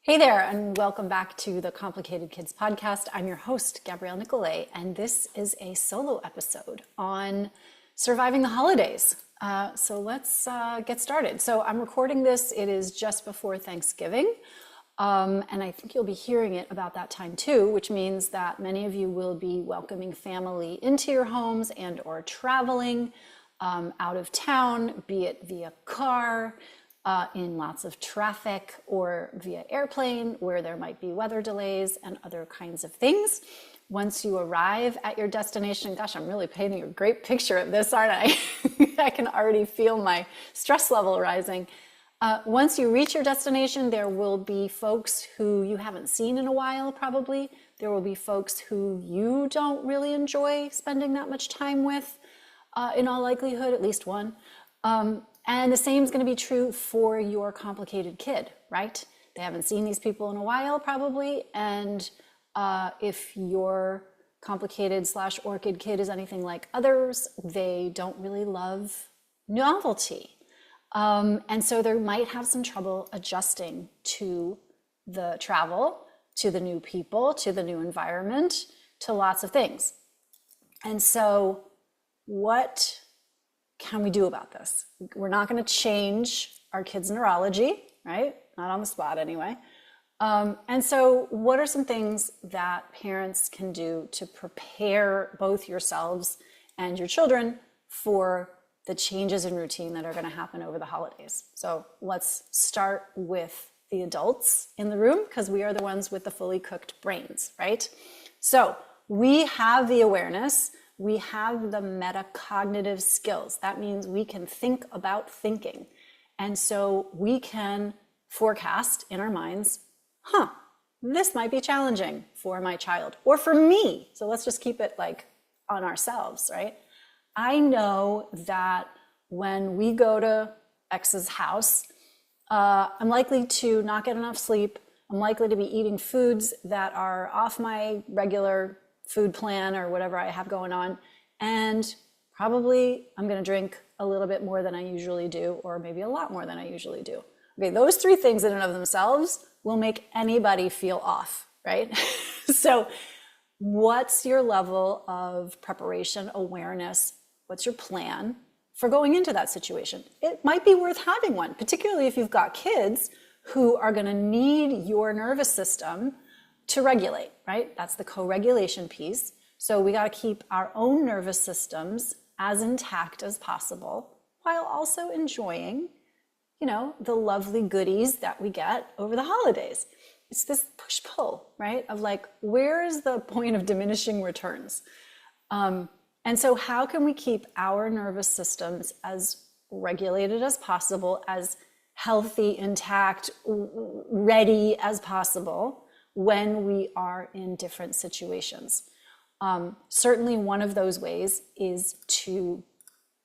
Hey there, and welcome back to the Complicated Kids podcast. I'm your host, Gabrielle Nicolay, and this is a solo episode on surviving the holidays. So let's get started. So I'm recording this. It is just before Thanksgiving, and I think you'll be hearing it about that time too, which means that many of you will be welcoming family into your homes and or traveling out of town, be it via car, in lots of traffic, or via airplane where there might be weather delays and other kinds of things. Once you arrive at your destination, gosh, I'm really painting a great picture of this, aren't I? I can already feel my stress level rising. Once you reach your destination, there will be folks who you haven't seen in a while, probably. There will be folks who you don't really enjoy spending that much time with, in all likelihood, at least one. And the same is going to be true for your complicated kid, right? They haven't seen these people in a while, probably. And if your complicated / orchid kid is anything like others, they don't really love novelty. And so they might have some trouble adjusting to the travel, to the new people, to the new environment, to lots of things. And so what can we do about this? We're not going to change our kids' neurology, right? Not on the spot anyway. And so what are some things that parents can do to prepare both yourselves and your children for the changes in routine that are going to happen over the holidays? So let's start with the adults in the room, because we are the ones with the fully cooked brains, right? So we have the awareness. We have the metacognitive skills. That means we can think about thinking. And so we can forecast in our minds, this might be challenging for my child or for me. So let's just keep it like on ourselves, right? I know that when we go to X's house, I'm likely to not get enough sleep. I'm likely to be eating foods that are off my regular food plan or whatever I have going on. And probably I'm going to drink a little bit more than I usually do, or maybe a lot more than I usually do. Okay, those three things in and of themselves will make anybody feel off, right? So what's your level of preparation, awareness? What's your plan for going into that situation? It might be worth having one, particularly if you've got kids who are going to need your nervous system to regulate, right? That's the co-regulation piece. So we got to keep our own nervous systems as intact as possible while also enjoying, the lovely goodies that we get over the holidays. It's this push-pull, right? Of like, where is the point of diminishing returns? And so how can we keep our nervous systems as regulated as possible, as healthy, intact, ready as possible when we are in different situations? Certainly one of those ways is to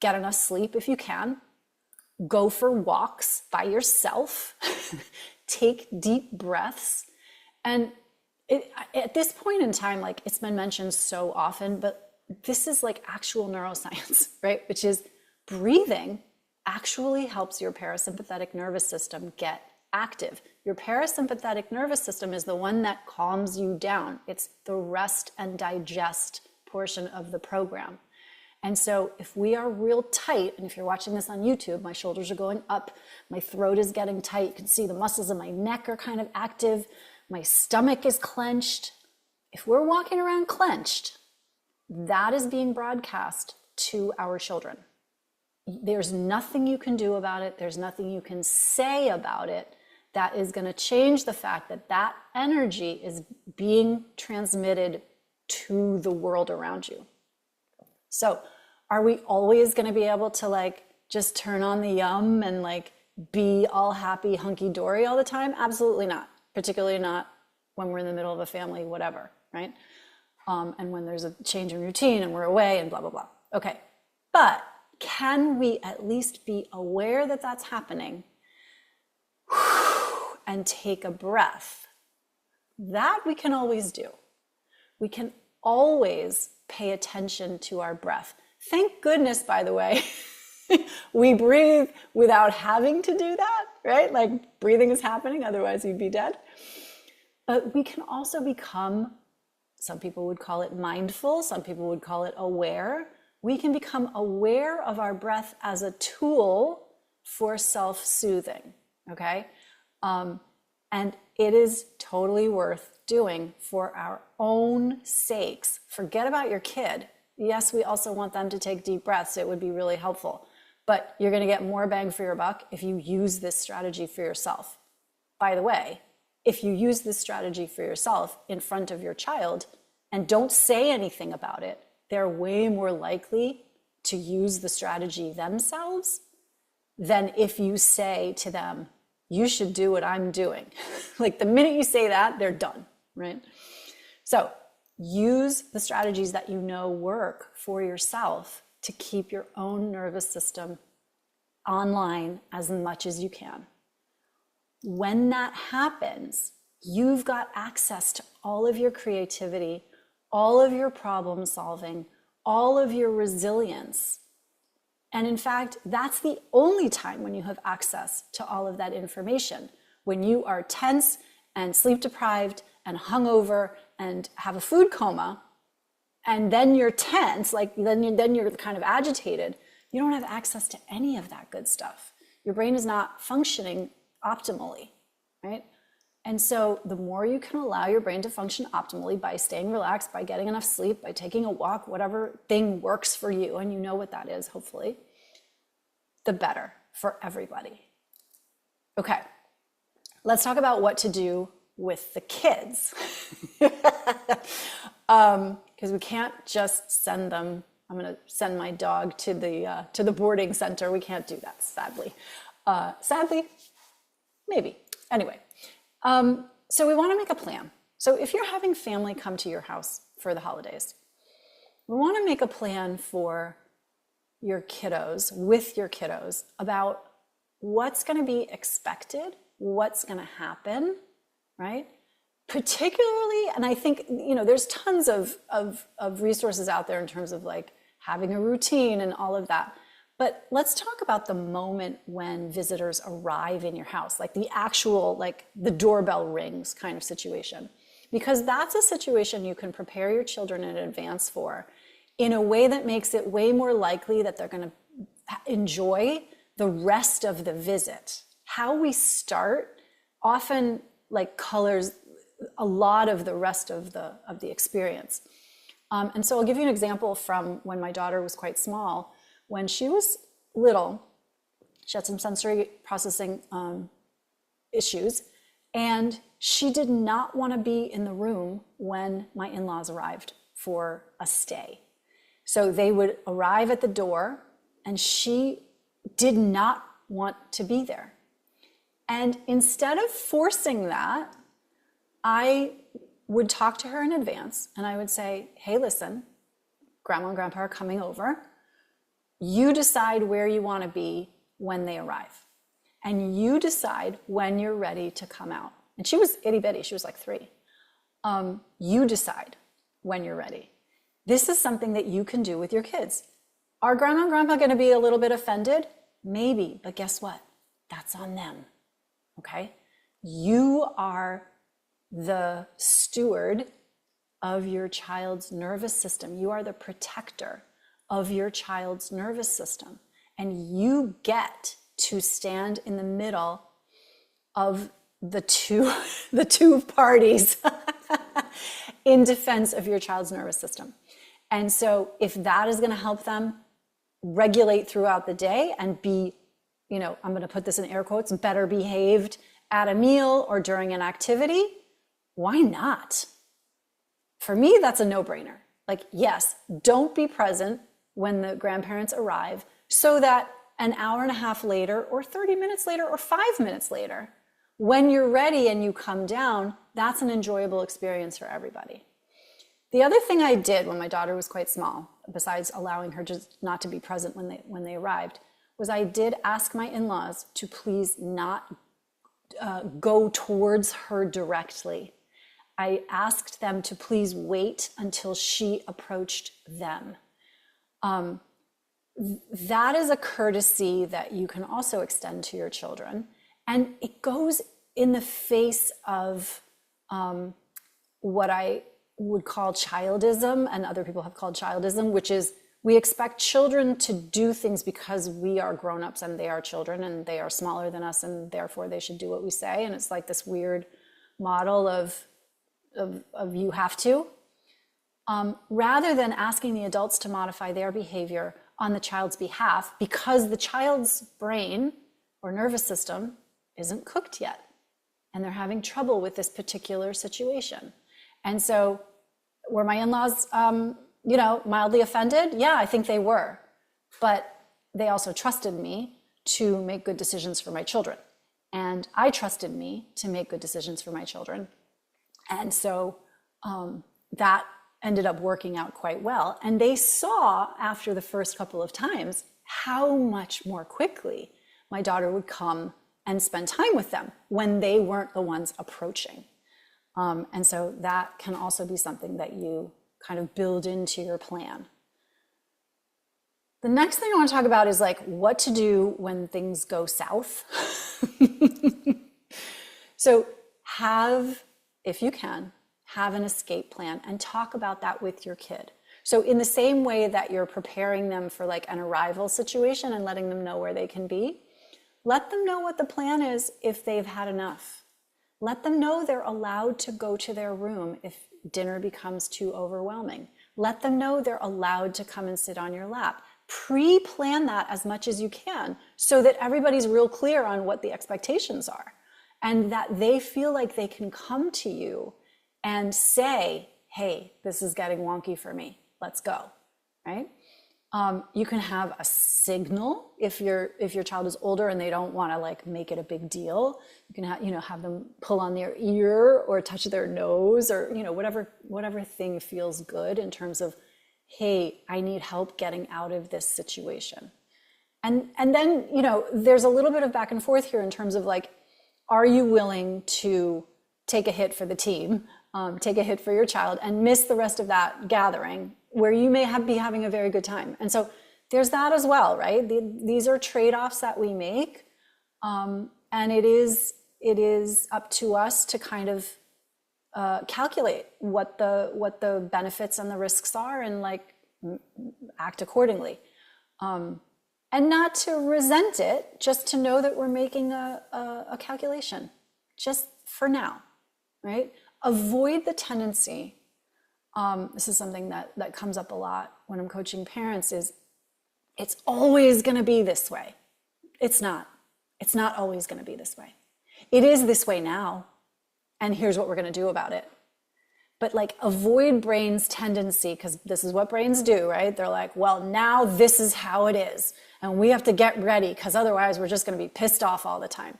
get enough sleep if you can, go for walks by yourself, take deep breaths. And at this point in time, like it's been mentioned so often, but this is like actual neuroscience, right? Which is breathing actually helps your parasympathetic nervous system get active. Your parasympathetic nervous system is the one that calms you down. It's the rest and digest portion of the program. And so if we are real tight, and if you're watching this on YouTube, my shoulders are going up, my throat is getting tight, you can see the muscles in my neck are kind of active, my stomach is clenched. If we're walking around clenched, that is being broadcast to our children. There's nothing you can do about it. There's nothing you can say about it that is going to change the fact that that energy is being transmitted to the world around you. So are we always going to be able to like just turn on the yum and like be all happy, hunky-dory all the time? Absolutely not. Particularly not when we're in the middle of a family, whatever, right? And when there's a change in routine and we're away and blah, blah, blah. Okay, but can we at least be aware that that's happening and take a breath? That we can always do. We can always pay attention to our breath. Thank goodness, by the way, we breathe without having to do that. right? Like breathing is happening, otherwise you'd be dead. But we can also become, some people would call it mindful, some people would call it aware. We can become aware of our breath as a tool for self-soothing, okay? And it is totally worth doing for our own sakes. Forget about your kid. Yes, we also want them to take deep breaths. It would be really helpful. But you're going to get more bang for your buck if you use this strategy for yourself. By the way, if you use this strategy for yourself in front of your child and don't say anything about it, they're way more likely to use the strategy themselves than if you say to them, you should do what I'm doing. Like the minute you say that, they're done, right? So use the strategies that you know work for yourself to keep your own nervous system online as much as you can. When that happens, you've got access to all of your creativity, all of your problem solving, all of your resilience. And in fact, that's the only time when you have access to all of that information. When you are tense and sleep deprived and hungover and have a food coma, and then you're tense, like then you're kind of agitated, you don't have access to any of that good stuff. Your brain is not functioning optimally, right? And so the more you can allow your brain to function optimally by staying relaxed, by getting enough sleep, by taking a walk, whatever thing works for you, and you know what that is, hopefully, the better for everybody. Okay, let's talk about what to do with the kids. Because we can't just send them, I'm gonna send my dog to the boarding center. We can't do that, sadly. Sadly, maybe. Anyway, so we want to make a plan. So if you're having family come to your house for the holidays, we want to make a plan for your kiddos, with your kiddos, about what's going to be expected, what's going to happen, right? Particularly, and I think, there's tons of resources out there in terms of like having a routine and all of that. But let's talk about the moment when visitors arrive in your house, like the actual, like the doorbell rings kind of situation. Because that's a situation you can prepare your children in advance for in a way that makes it way more likely that they're going to enjoy the rest of the visit. How we start often like colors a lot of the rest of the experience. And so I'll give you an example from when my daughter was quite small. When she was little, she had some sensory processing issues, and she did not want to be in the room when my in-laws arrived for a stay. So they would arrive at the door, and she did not want to be there. And instead of forcing that, I would talk to her in advance, and I would say, hey, listen, Grandma and Grandpa are coming over. You decide where you want to be when they arrive. And you decide when you're ready to come out. And she was itty bitty, she was like 3. You decide when you're ready. This is something that you can do with your kids. Are Grandma and Grandpa going to be a little bit offended? Maybe, but guess what? That's on them, okay? You are the steward of your child's nervous system. You are the protector of your child's nervous system. And you get to stand in the middle of the two parties in defense of your child's nervous system. And so if that is going to help them regulate throughout the day and be, I'm going to put this in air quotes, better behaved at a meal or during an activity, why not? For me, that's a no-brainer. Like, yes, don't be present when the grandparents arrive so that an hour and a half later or 30 minutes later or 5 minutes later, when you're ready and you come down, that's an enjoyable experience for everybody. The other thing I did when my daughter was quite small, besides allowing her just not to be present when they arrived, was I did ask my in-laws to please not go towards her directly. I asked them to please wait until she approached them. That is a courtesy that you can also extend to your children. And it goes in the face of what I would call childism, and other people have called childism, which is we expect children to do things because we are grown-ups and they are children and they are smaller than us and therefore they should do what we say. And it's like this weird model of you have to, rather than asking the adults to modify their behavior on the child's behalf, because the child's brain or nervous system isn't cooked yet and they're having trouble with this particular situation. And so were my in-laws, mildly offended? Yeah, I think they were. But they also trusted me to make good decisions for my children. And I trusted me to make good decisions for my children. And so that ended up working out quite well. And they saw after the first couple of times how much more quickly my daughter would come and spend time with them when they weren't the ones approaching. And so that can also be something that you kind of build into your plan. The next thing I want to talk about is like what to do when things go south. So if you can, have an escape plan and talk about that with your kid. So in the same way that you're preparing them for like an arrival situation and letting them know where they can be, let them know what the plan is if they've had enough. Let them know they're allowed to go to their room if dinner becomes too overwhelming. Let them know they're allowed to come and sit on your lap. Pre-plan that as much as you can so that everybody's real clear on what the expectations are and that they feel like they can come to you and say, hey, this is getting wonky for me. Let's go, right? You can have a signal if your child is older and they don't want to like make it a big deal. You can have them pull on their ear or touch their nose or whatever thing feels good in terms of, hey, I need help getting out of this situation. And then there's a little bit of back and forth here in terms of like, are you willing to take a hit for the team, take a hit for your child, and miss the rest of that gathering where you may be having a very good time? And so there's that as well, right? These are trade-offs that we make, and it is up to us to kind of calculate what the benefits and the risks are and like act accordingly, and not to resent it, just to know that we're making a calculation just for now, right? Avoid the tendency. This is something that comes up a lot when I'm coaching parents is it's always going to be this way. It's not always going to be this way. It is this way now. And here's what we're going to do about it. But like avoid brain's tendency, because this is what brains do, right? They're like, well, now this is how it is. And we have to get ready because otherwise we're just going to be pissed off all the time.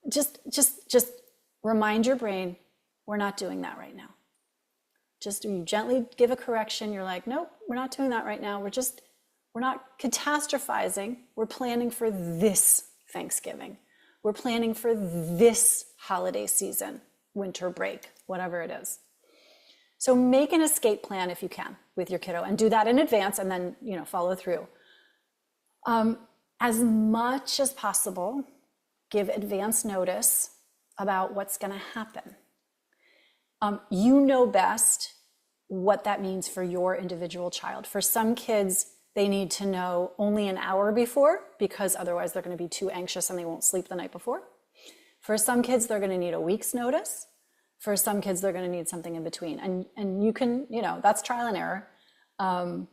Just remind your brain, we're not doing that right now. Just you gently give a correction. You're like, nope, we're not doing that right now. We're not catastrophizing. We're planning for this Thanksgiving. We're planning for this holiday season, winter break, whatever it is. So make an escape plan if you can with your kiddo and do that in advance and then, follow through. As much as possible, give advance notice about what's going to happen. You know best what that means for your individual child. For some kids, they need to know only an hour before because otherwise they're going to be too anxious and they won't sleep the night before. For some kids, they're going to need a week's notice. For some kids, they're going to need something in between. And you can, that's trial and error. An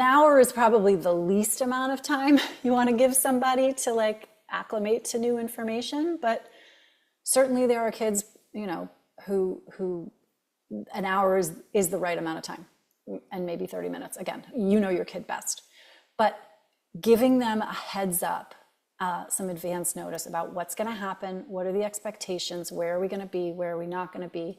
hour is probably the least amount of time you want to give somebody to like acclimate to new information. But certainly there are kids, who an hour is the right amount of time, and maybe 30 minutes. Again, your kid best. But giving them a heads up, some advance notice about what's going to happen, what are the expectations, where are we going to be, where are we not going to be,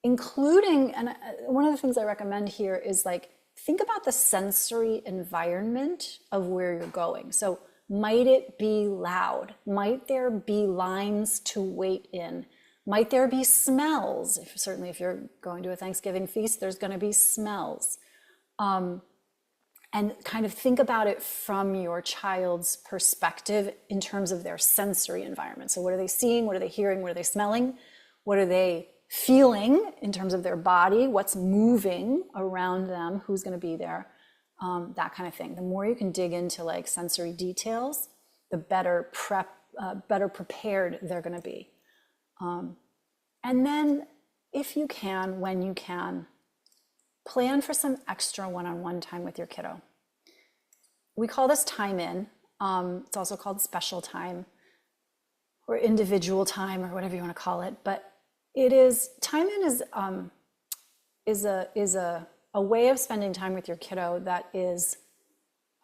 including, and one of the things I recommend here is like, think about the sensory environment of where you're going. So might it be loud? Might there be lines to wait in? Might there be smells? Certainly if you're going to a Thanksgiving feast, there's going to be smells. And and kind of think about it from your child's perspective in terms of their sensory environment. So what are they seeing? What are they hearing? What are they smelling? What are they feeling in terms of their body? What's moving around them? Who's going to be there? That kind of thing. The more you can dig into like sensory details, the better prepared they're going to be. And then if you can, when you can, plan for some extra one-on-one time with your kiddo. We call this time in. It's also called special time or individual time or whatever you want to call it. But it is, time in is a way of spending time with your kiddo that is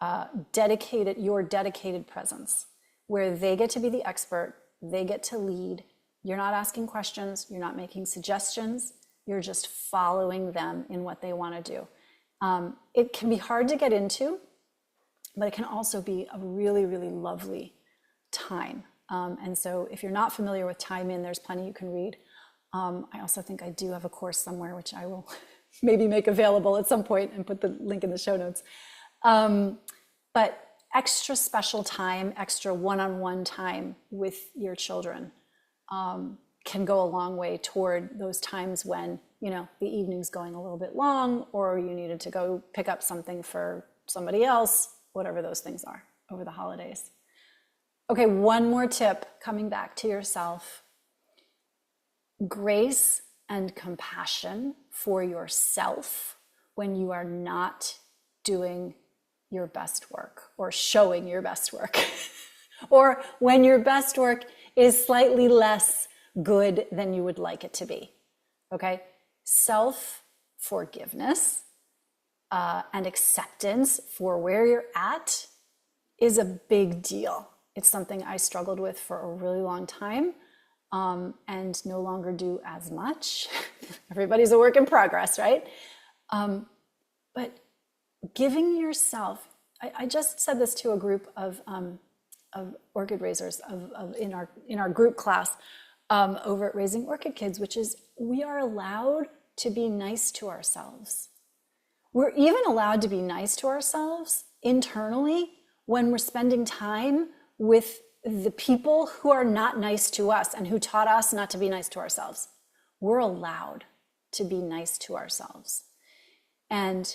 your dedicated presence, where they get to be the expert, they get to lead. You're not asking questions, you're not making suggestions, you're just following them in what they want to do. It can be hard to get into, but it can also be a really, really lovely time. And so if you're not familiar with time in, there's plenty you can read. I also think I do have a course somewhere, which I will maybe make available at some point and put the link in the show notes. But extra special time, extra one-on-one time with your children can go a long way toward those times when, you know, the evening's going a little bit long, or you needed to go pick up something for somebody else, whatever those things are over the holidays. Okay, one more tip, coming back to yourself. Grace and compassion for yourself when you are not doing your best work or showing your best work, or when your best work is slightly less good than you would like it to be. Okay, self-forgiveness and acceptance for where you're at is a big deal. It's something I struggled with for a really long time. And no longer do as much. Everybody's a work in progress, right? But giving yourself, I just said this to a group of orchid raisers in our group class over at Raising Orchid Kids, which is we are allowed to be nice to ourselves. We're even allowed to be nice to ourselves internally when we're spending time with the people who are not nice to us and who taught us not to be nice to ourselves. We're allowed to be nice to ourselves. And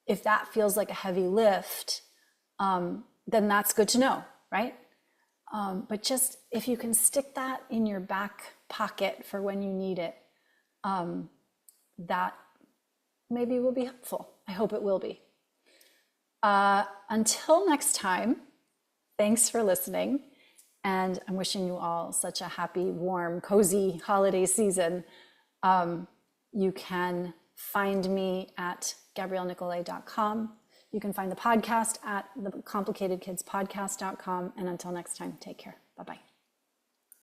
if that feels like a heavy lift, then that's good to know, right? But just if you can stick that in your back pocket for when you need it, that maybe will be helpful. I hope it will be. Until next time, thanks for listening. And I'm wishing you all such a happy, warm, cozy holiday season. You can find me at GabrielleNicolay.com. You can find the podcast at thecomplicatedkidspodcast.com. And until next time, take care. Bye-bye.